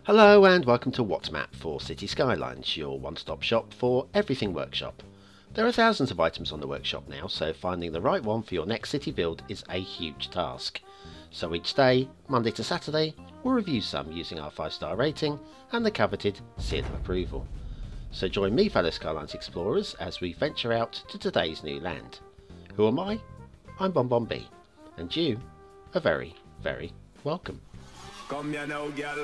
Hello and welcome to What's Map for Cities Skylines, your one-stop shop for everything workshop. There are thousands of items on the workshop now, so finding the right one for your next city build is a huge task. So each day, Monday to Saturday, we'll review some using our 5-star rating and the coveted seal of approval. So join me, fellow Skylines explorers, as we venture out to today's new land. Who am I? I'm BonBonB, and you are very, very welcome. Come here now, girl.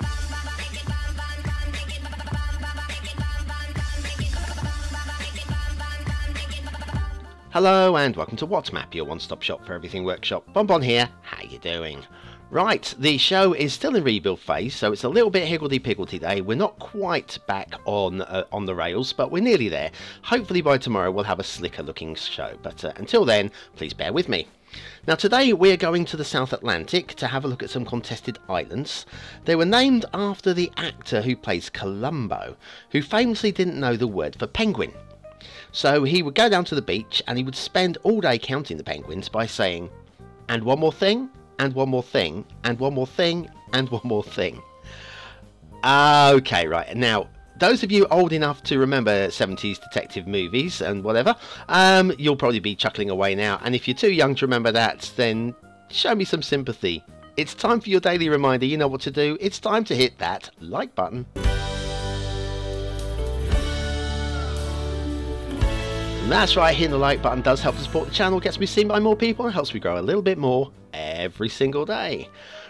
Hello and welcome to What's Map, your one-stop shop for everything workshop. BonBon here, how you doing? Right, the show is still in rebuild phase, so it's a little bit higgledy-piggledy day. We're not quite back on the rails, but we're nearly there. Hopefully by tomorrow we'll have a slicker looking show, but until then, please bear with me. Now today we're going to the South Atlantic to have a look at some contested islands. They were named after the actor who plays Columbo, who famously didn't know the word for penguin. So he would go down to the beach and he would spend all day counting the penguins by saying, and one more thing, and one more thing, and one more thing, and one more thing. Okay, right, now those of you old enough to remember 70s detective movies and whatever, you'll probably be chuckling away now. And if you're too young to remember that, then show me some sympathy. It's time for your daily reminder. You know what to do. It's time to hit that like button. And that's right, hitting the like button does help to support the channel, gets me seen by more people, and helps me grow a little bit more every single day.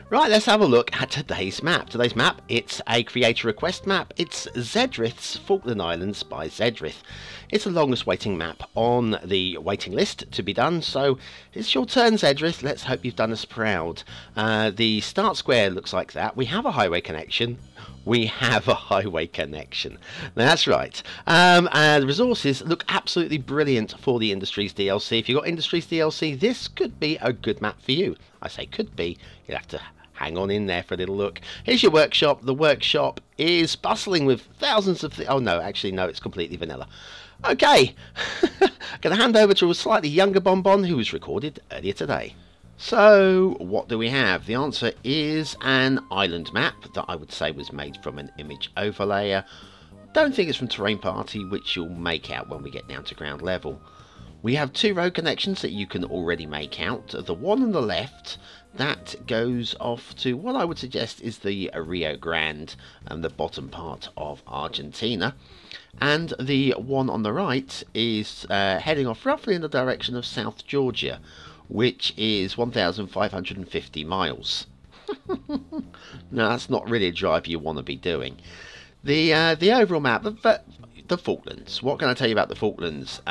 Right, let's have a look at today's map. Today's map, it's a creator request map. It's Zedrith's Falkland Islands by Zedrith. It's the longest waiting map on the waiting list to be done, so it's your turn, Zedrith. Let's hope you've done us proud. The start square looks like that. We have a highway connection. We have a highway connection. That's right. The resources look absolutely brilliant for the Industries DLC. If you've got Industries DLC, this could be a good map for you. I say could be. You'll have to hang on in there for a little look. Here's your workshop. The workshop is bustling with thousands of... Oh, no, actually, no, it's completely vanilla. Okay. Going to hand over to a slightly younger BonBon who was recorded earlier today. So, what do we have? The answer is an island map that I would say was made from an image overlayer. Don't think it's from Terrain Party, which you'll make out when we get down to ground level. We have 2 road connections that you can already make out. The one on the left, that goes off to what I would suggest is the Rio Grande and the bottom part of Argentina. And the one on the right is heading off roughly in the direction of South Georgia, which is 1,550 miles. No, that's not really a drive you want to be doing. The overall map, the Falklands. What can I tell you about the Falklands?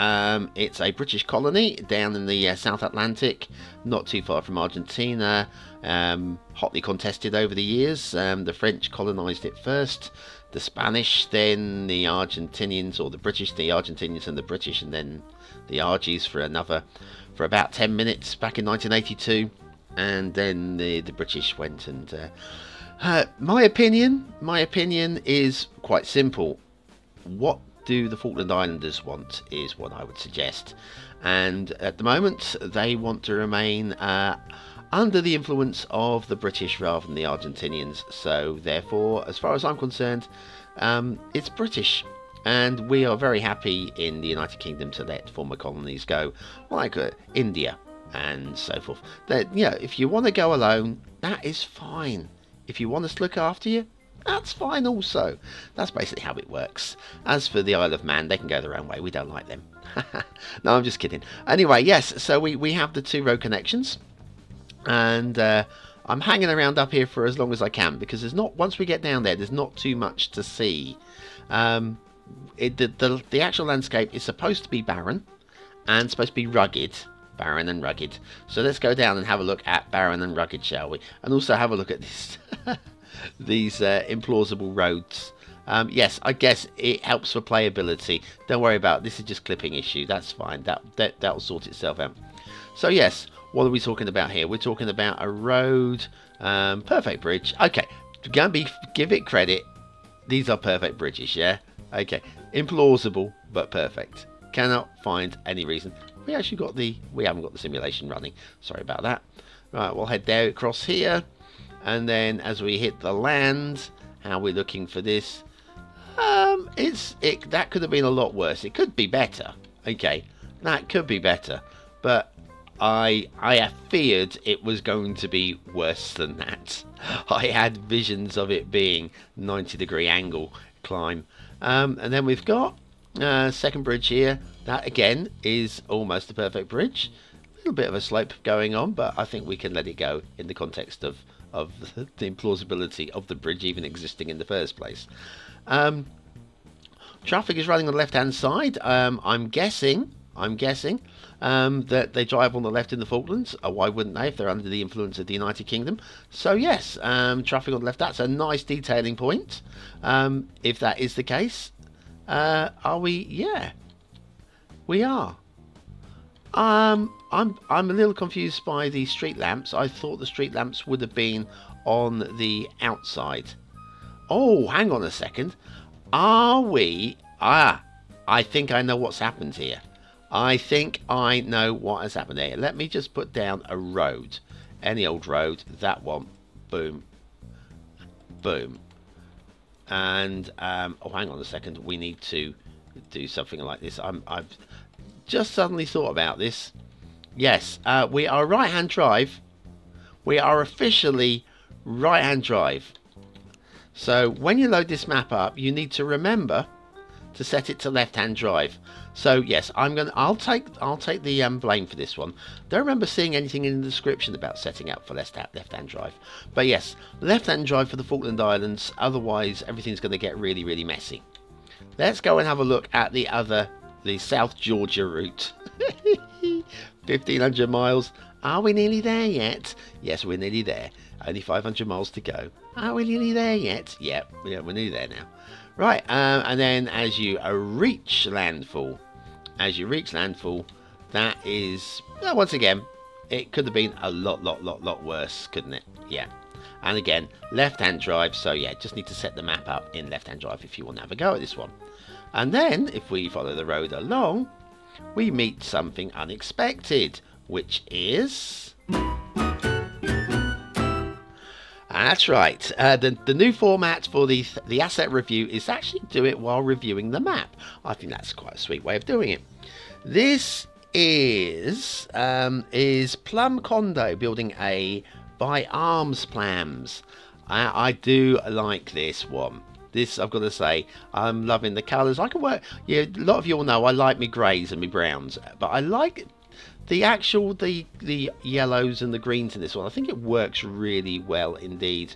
It's a British colony down in the South Atlantic, not too far from Argentina. Hotly contested over the years. The French colonised it first, the Spanish, then the Argentinians, or the British, the Argentinians and the British, and then the Argies for about 10 minutes back in 1982, and then the British went and my opinion is quite simple. What do the Falkland Islanders want is what I would suggest, and at the moment they want to remain under the influence of the British rather than the Argentinians, so therefore, as far as I'm concerned, it's British. And we are very happy in the United Kingdom to let former colonies go, like India and so forth. That, you know, if you want to go alone, that is fine. If you want us to look after you, that's fine also. That's basically how it works. As for the Isle of Man, they can go their own way. We don't like them. No, I'm just kidding. Anyway, yes, so we have the 2 road connections. And I'm hanging around up here for as long as I can, because there's not, once we get down there, there's not too much to see. The actual landscape is supposed to be barren and supposed to be rugged, barren and rugged. So let's go down and have a look at barren and rugged, shall we? And also have a look at this, these implausible roads. Yes, I guess it helps for playability. Don't worry about it. This is just clipping issue. That's fine. That'll sort itself out. So yes, what are we talking about here? We're talking about a road, perfect bridge. Okay, give it credit. These are perfect bridges, yeah? Okay, implausible, but perfect. Cannot find any reason. We haven't got the simulation running. Sorry about that. Right, we'll head there across here. And then as we hit the land, how we're looking for this. That could have been a lot worse. It could be better. Okay, that could be better. But I have feared it was going to be worse than that. I had visions of it being 90-degree angle climb. And then we've got second bridge here. That again is almost a perfect bridge. A little bit of a slope going on, but I think we can let it go in the context of the implausibility of the bridge even existing in the first place. Traffic is running on the left-hand side. I'm guessing that they drive on the left in the Falklands. Why wouldn't they if they're under the influence of the United Kingdom? So yes, traffic on the left. That's a nice detailing point. If that is the case, are we? Yeah, we are. I'm a little confused by the street lamps. I thought the street lamps would have been on the outside. Oh, hang on a second. Are we? I think I know what's happened here. I think I know what has happened here. Let me just put down a road. Any old road. That one. Boom. Boom. And, oh, hang on a second. We need to do something like this. I've just suddenly thought about this. Yes, we are right-hand drive. We are officially right-hand drive. So when you load this map up, you need to remember to set it to left-hand drive. So yes, I'll take the blame for this one. Don't remember seeing anything in the description about setting up for left-hand drive. But yes, left-hand drive for the Falkland Islands. Otherwise, everything's going to get really, really messy. Let's go and have a look at the South Georgia route. 1,500 miles. Are we nearly there yet? Yes, we're nearly there. Only 500 miles to go. Are we nearly there yet? Yep, yeah, we're nearly there now. Right, and then as you reach landfall, that is, well, once again, it could have been a lot worse, couldn't it? Yeah. And again, left-hand drive, so yeah, just need to set the map up in left-hand drive if you want to have a go at this one. And then, if we follow the road along, we meet something unexpected, which is... That's right. The new format for the asset review is actually do it while reviewing the map. I think that's quite a sweet way of doing it. This is Plum Condo building A by Arms Plans. I do like this one. This, I've got to say, I'm loving the colours. I can work. Yeah, a lot of you all know I like me greys and me browns, but I like the yellows and the greens in this one. I think it works really well indeed.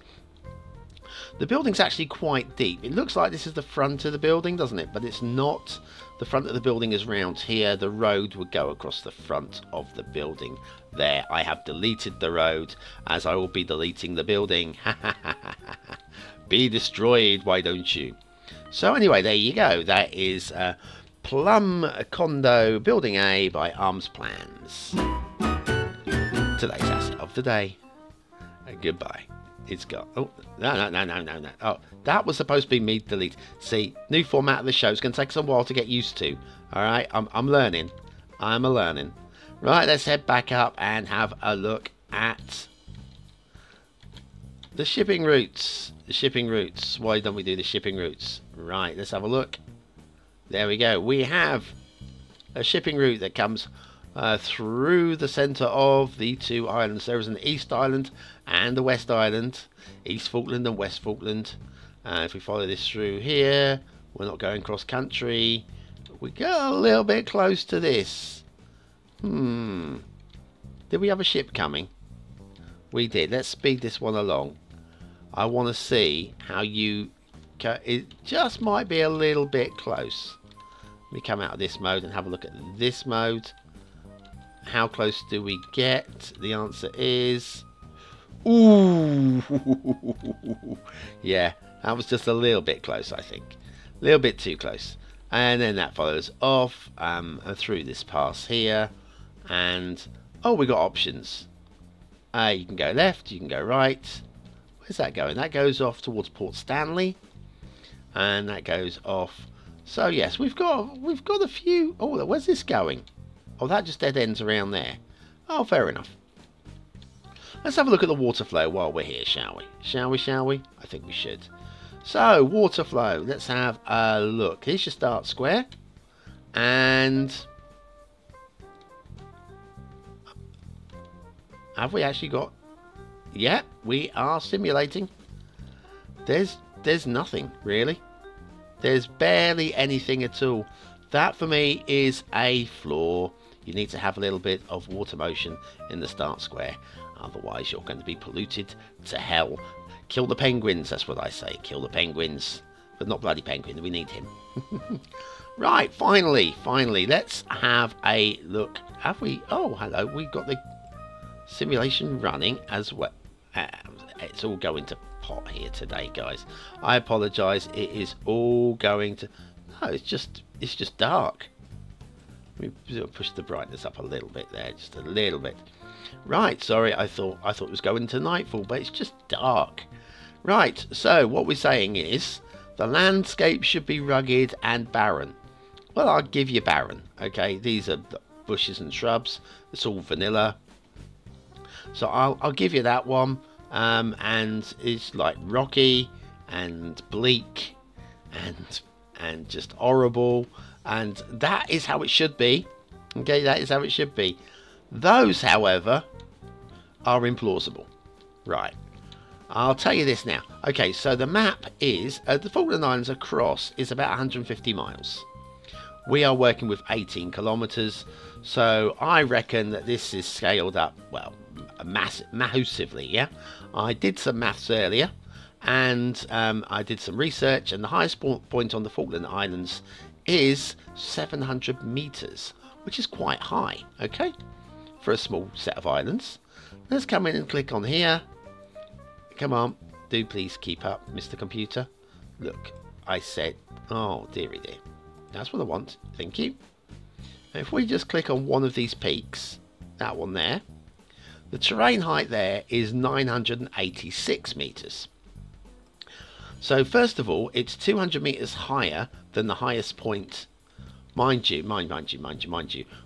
The building's actually quite deep. It looks like this is the front of the building, doesn't it? But it's not. The front of the building is round here. The road would go across the front of the building there. I have deleted the road, as I will be deleting the building. Be destroyed, why don't you? So anyway, there you go. That is Plum Condo Building A by Arms Plans. Today's asset of the day. Goodbye. It's got... Oh, no. Oh, that was supposed to be me delete. See, new format of the show. It's going to take us a while to get used to. Alright, I'm learning. I'm a-learning. Right, let's head back up and have a look at the shipping routes. The shipping routes. Why don't we do the shipping routes? Right, let's have a look. There we go. We have a shipping route that comes through the centre of the two islands. There is an East Island and the West Island. East Falkland and West Falkland. If we follow this through here, we're not going cross country. We go a little bit close to this. Did we have a ship coming? We did. Let's speed this one along. I want to see how you... It just might be a little bit close. Let me come out of this mode and have a look at this mode. How close do we get? The answer is... Ooh! Yeah, that was just a little bit close, I think. A little bit too close. And then that follows off through this pass here. And, oh, we got options. You can go left, you can go right. Where's that going? That goes off towards Port Stanley. And that goes off. So yes, we've got a few. Oh, where's this going? Oh, that just dead ends around there. Oh, fair enough. Let's have a look at the water flow while we're here, shall we? Shall we? I think we should. So, water flow. Let's have a look. Here's your start square. And have we actually got... Yeah, we are simulating. There's nothing, really. There's barely anything at all. That, for me, is a flaw. You need to have a little bit of water motion in the start square. Otherwise, you're going to be polluted to hell. Kill the penguins, that's what I say. Kill the penguins. But not bloody penguin, we need him. Right, finally, let's have a look. Have we... Oh, hello, we've got the simulation running as well. It's all going to pot here today, guys. I apologise, it is all going to... No, it's just dark. Let me push the brightness up a little bit there, just a little bit. Right, sorry, I thought it was going to nightfall, but it's just dark. Right, so what we're saying is the landscape should be rugged and barren. Well, I'll give you barren, okay? These are the bushes and shrubs. It's all vanilla. So I'll give you that one. And it's like rocky and bleak and just horrible. And that is how it should be. Okay, that is how it should be. Those, however, are implausible. Right. I'll tell you this now. Okay, so the map is, the Falkland Islands across is about 150 miles. We are working with 18 kilometres. So I reckon that this is scaled up, well, massively, yeah? I did some maths earlier. And I did some research. And the highest point on the Falkland Islands is 700 meters, which is quite high, okay, for a small set of islands. Let's come in and click on here. Come on, do please keep up, Mr. Computer. Look, I said, oh dearie dear, that's what I want, thank you. Now, if we just click on one of these peaks, that one there, the terrain height there is 986 meters. So first of all, it's 200 meters higher than the highest point. Mind you,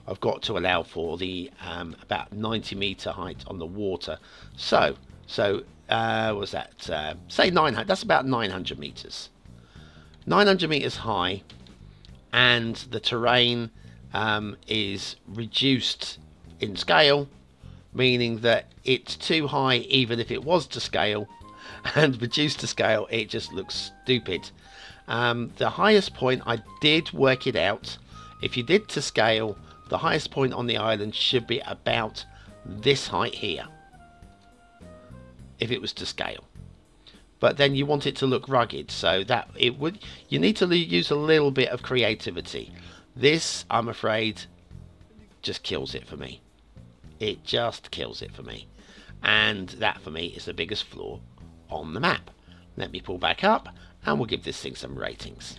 I've got to allow for the about 90 meter height on the water. So what's that? Say 900. That's about 900 meters. 900 meters high, and the terrain is reduced in scale, meaning that it's too high even if it was to scale, and reduced to scale it just looks stupid. The highest point, I did work it out. If you did to scale, the highest point on the island should be about this height here, if it was to scale. But then you want it to look rugged, so that it would, you need to use a little bit of creativity. This, I'm afraid, just kills it for me. It just kills it for me. And that for me is the biggest flaw on the map. Let me pull back up and we'll give this thing some ratings.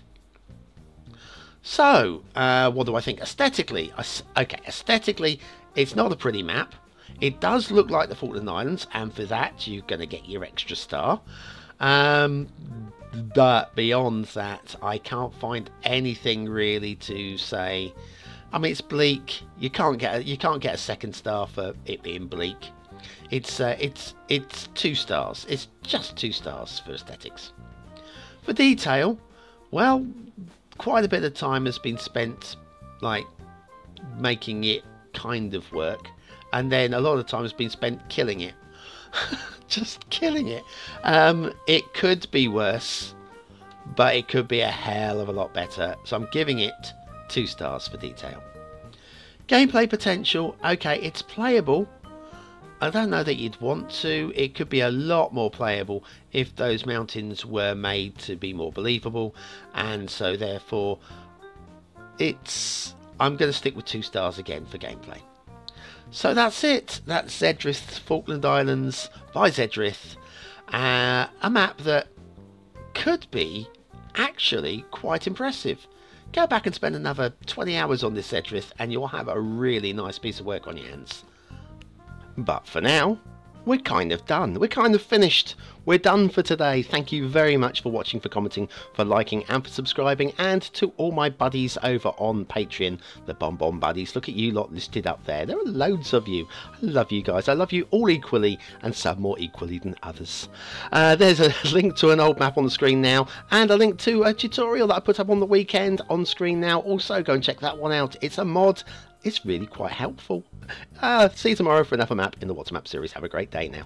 So, what do I think aesthetically? Okay, aesthetically, it's not a pretty map. It does look like the Falkland Islands, and for that, you're going to get your extra star. But beyond that, I can't find anything really to say. I mean, it's bleak. You can't get a second star for it being bleak. It's 2 stars. It's just 2 stars for aesthetics. For detail, well, quite a bit of time has been spent like making it kind of work, and then a lot of time has been spent killing it. Just killing it. It could be worse, but it could be a hell of a lot better. So I'm giving it 2 stars for detail. Gameplay potential, okay, it's playable. I don't know that you'd want to. It could be a lot more playable if those mountains were made to be more believable, and so therefore I'm going to stick with 2 stars again for gameplay. So that's it. That's Zedrith Falkland Islands by Zedrith. A map that could be actually quite impressive. Go back and spend another 20 hours on this Zedrith and you'll have a really nice piece of work on your hands. But for now, we're kind of done. We're kind of finished. We're done for today. Thank you very much for watching, for commenting, for liking and for subscribing, and to all my buddies over on Patreon, the BonBonB buddies. Look at you lot listed up there. There are loads of you. I love you guys. I love you all equally, and some more equally than others. There's a link to an old map on the screen now, and a link to a tutorial that I put up on the weekend on screen now. Also go and check that one out. It's a mod. It's really quite helpful. See you tomorrow for another map in the What's a Map series. Have a great day now.